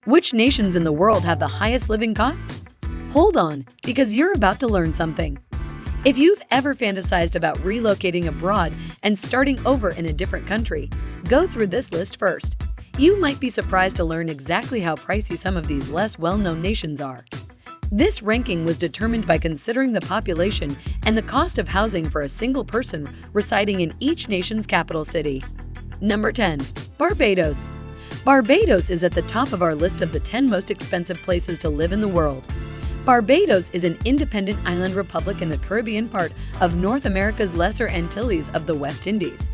Which nations in the world have the highest living costs? Hold on, because you're about to learn something. If you've ever fantasized about relocating abroad and starting over in a different country, go through this list first. You might be surprised to learn exactly how pricey some of these less well-known nations are. This ranking was determined by considering the population and the cost of housing for a single person residing in each nation's capital city. Number 10. Barbados. Barbados is at the top of our list of the 10 most expensive places to live in the world. Barbados is an independent island republic in the Caribbean part of North America's Lesser Antilles of the West Indies.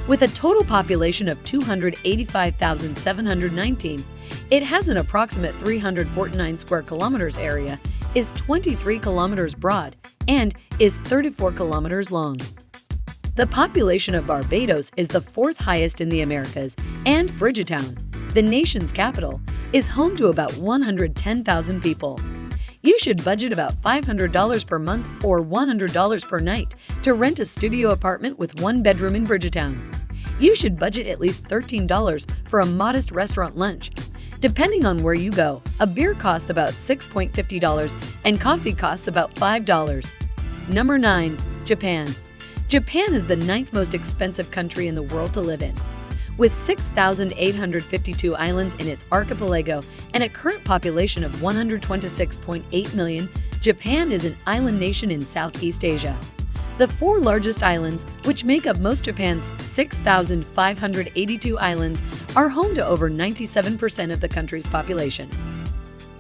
With a total population of 285,719, it has an approximate 349 square kilometers area, is 23 kilometers broad, and is 34 kilometers long. The population of Barbados is the fourth highest in the Americas, and Bridgetown, the nation's capital, is home to about 110,000 people. You should budget about $500 per month or $100 per night to rent a studio apartment with one bedroom in Bridgetown. You should budget at least $13 for a modest restaurant lunch. Depending on where you go, a beer costs about $6.50 and coffee costs about $5. Number 9. Japan. Japan is the 9th most expensive country in the world to live in. With 6,852 islands in its archipelago and a current population of 126.8 million, Japan is an island nation in Southeast Asia. The 4 largest islands, which make up most Japan's 6,582 islands, are home to over 97% of the country's population.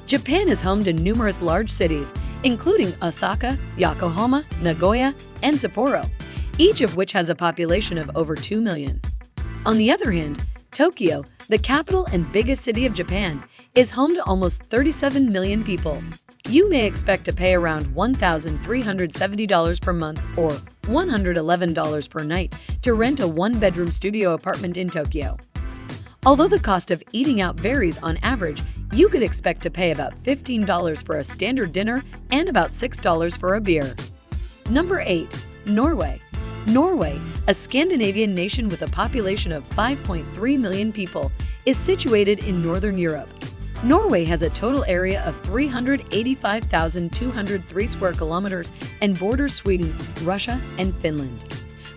Japan is home to numerous large cities, including Osaka, Yokohama, Nagoya, and Sapporo, each of which has a population of over 2 million. On the other hand, Tokyo, the capital and biggest city of Japan, is home to almost 37 million people. You may expect to pay around $1,370 per month or $111 per night to rent a one-bedroom studio apartment in Tokyo. Although the cost of eating out varies on average, you could expect to pay about $15 for a standard dinner and about $6 for a beer. Number 8. Norway. Norway, a Scandinavian nation with a population of 5.3 million people, is situated in Northern Europe. Norway has a total area of 385,203 square kilometers and borders Sweden, Russia, and Finland.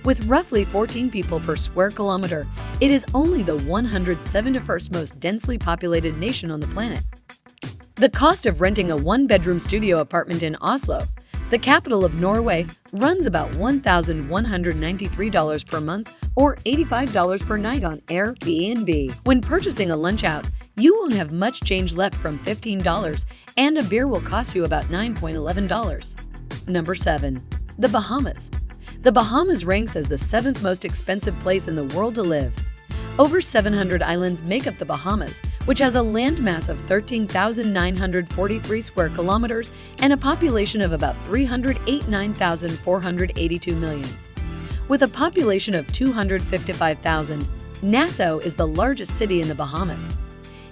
With roughly 14 people per square kilometer, it is only the 171st most densely populated nation on the planet. The cost of renting a one-bedroom studio apartment in Oslo, the capital of Norway, runs about $1,193 per month or $85 per night on Airbnb. When purchasing a lunch out, you won't have much change left from $15, and a beer will cost you about $9.11. Number 7. The Bahamas. The Bahamas ranks as the 7th most expensive place in the world to live. Over 700 islands make up the Bahamas, which has a landmass of 13,943 square kilometers and a population of about 389,482 million. With a population of 255,000, Nassau is the largest city in the Bahamas.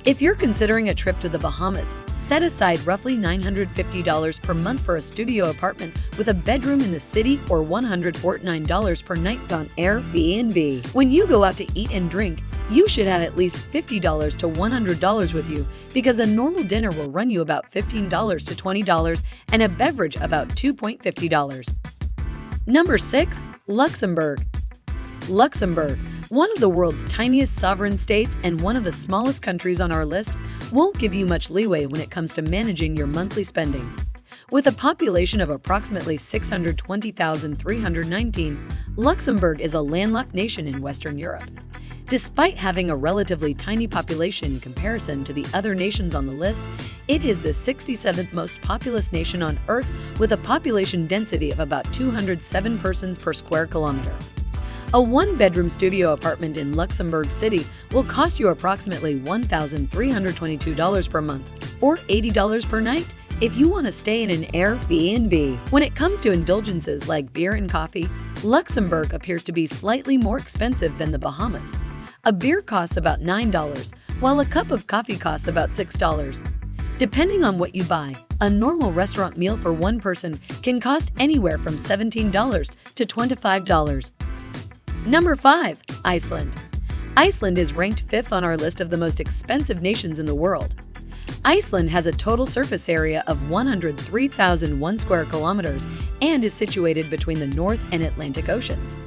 If you're considering a trip to the Bahamas, set aside roughly $950 per month for a studio apartment with a bedroom in the city or $149 per night on Airbnb. When you go out to eat and drink, you should have at least $50 to $100 with you because a normal dinner will run you about $15 to $20 and a beverage about $2.50. Number 6. Luxembourg. Luxembourg, one of the world's tiniest sovereign states and one of the smallest countries on our list, won't give you much leeway when it comes to managing your monthly spending. With a population of approximately 620,319, Luxembourg is a landlocked nation in Western Europe. Despite having a relatively tiny population in comparison to the other nations on the list, it is the 67th most populous nation on Earth with a population density of about 207 persons per square kilometer. A one-bedroom studio apartment in Luxembourg City will cost you approximately $1,322 per month or $80 per night if you want to stay in an Airbnb. When it comes to indulgences like beer and coffee, Luxembourg appears to be slightly more expensive than the Bahamas. A beer costs about $9, while a cup of coffee costs about $6. Depending on what you buy, a normal restaurant meal for one person can cost anywhere from $17 to $25. Number 5. Iceland. Iceland is ranked 5th on our list of the most expensive nations in the world. Iceland has a total surface area of 103,001 square kilometers and is situated between the North and Atlantic Oceans.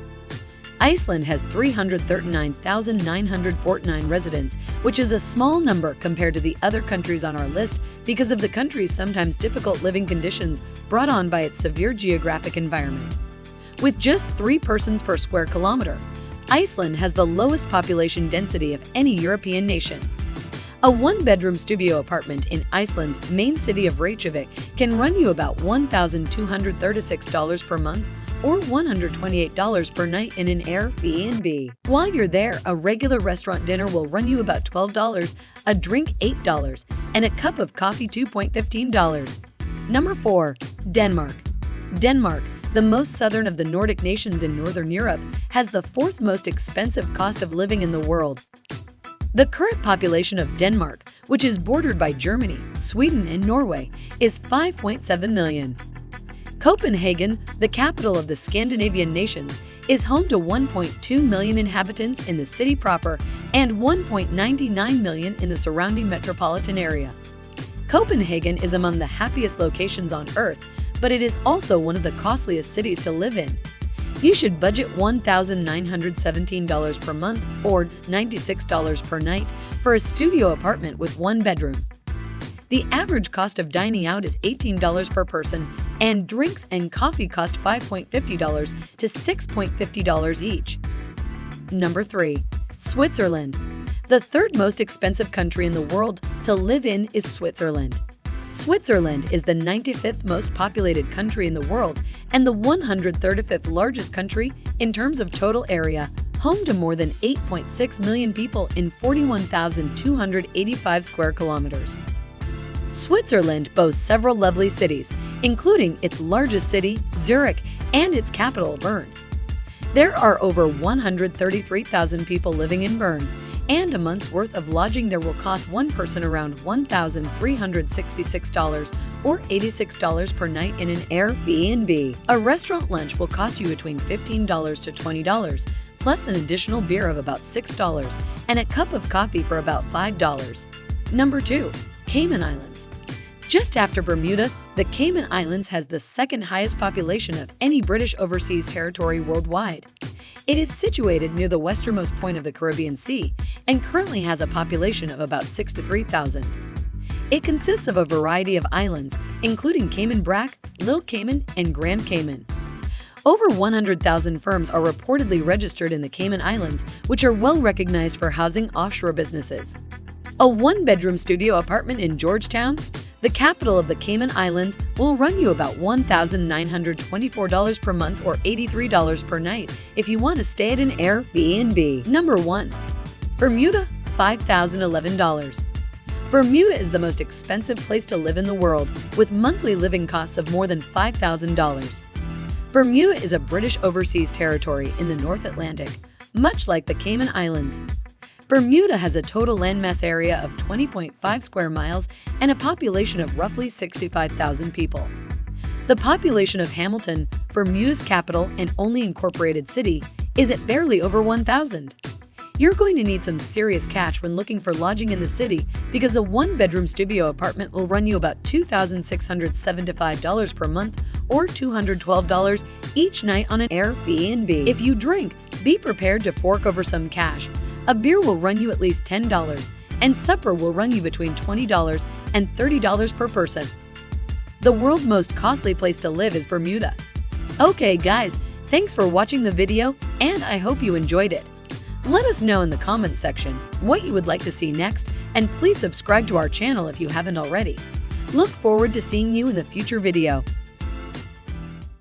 Iceland has 339,949 residents, which is a small number compared to the other countries on our list because of the country's sometimes difficult living conditions brought on by its severe geographic environment. With just 3 persons per square kilometer, Iceland has the lowest population density of any European nation. A one-bedroom studio apartment in Iceland's main city of Reykjavik can run you about $1,236 per month or $128 per night in an Airbnb. While you're there, a regular restaurant dinner will run you about $12, a drink $8, and a cup of coffee $2.15. Number 4. Denmark. Denmark, the most southern of the Nordic nations in Northern Europe, has the 4th most expensive cost of living in the world. The current population of Denmark, which is bordered by Germany, Sweden, and Norway, is 5.7 million. Copenhagen, the capital of the Scandinavian nations, is home to 1.2 million inhabitants in the city proper and 1.99 million in the surrounding metropolitan area. Copenhagen is among the happiest locations on Earth, but it is also one of the costliest cities to live in. You should budget $1,917 per month or $96 per night for a studio apartment with 1 bedroom. The average cost of dining out is $18 per person, and drinks and coffee cost $5.50 to $6.50 each. Number 3. Switzerland. The 3rd most expensive country in the world to live in is Switzerland. Switzerland is the 95th most populated country in the world and the 135th largest country in terms of total area, home to more than 8.6 million people in 41,285 square kilometers. Switzerland boasts several lovely cities, including its largest city, Zurich, and its capital, Bern. There are over 133,000 people living in Bern, and a month's worth of lodging there will cost one person around $1,366 or $86 per night in an Airbnb. A restaurant lunch will cost you between $15 to $20, plus an additional beer of about $6 and a cup of coffee for about $5. Number 2. Cayman Islands. Just after Bermuda, the Cayman Islands has the 2nd highest population of any British overseas territory worldwide. It is situated near the westernmost point of the Caribbean Sea and currently has a population of about 63,000. It consists of a variety of islands, including Cayman Brac, Little Cayman, and Grand Cayman. Over 100,000 firms are reportedly registered in the Cayman Islands, which are well recognized for housing offshore businesses. A 1-bedroom studio apartment in Georgetown, the capital of the Cayman Islands, will run you about $1,924 per month or $83 per night if you want to stay at an Airbnb. Number 1. Bermuda, $5,011. Bermuda is the most expensive place to live in the world, with monthly living costs of more than $5,000. Bermuda is a British overseas territory in the North Atlantic, much like the Cayman Islands. Bermuda has a total landmass area of 20.5 square miles and a population of roughly 65,000 people. The population of Hamilton, Bermuda's capital and only incorporated city, is at barely over 1,000. You're going to need some serious cash when looking for lodging in the city because a 1-bedroom studio apartment will run you about $2,675 per month or $212 each night on an Airbnb. If you drink, be prepared to fork over some cash. A beer will run you at least $10, and supper will run you between $20 and $30 per person. The world's most costly place to live is Bermuda. Okay guys, thanks for watching the video, and I hope you enjoyed it. Let us know in the comments section what you would like to see next, and please subscribe to our channel if you haven't already. Look forward to seeing you in the future video.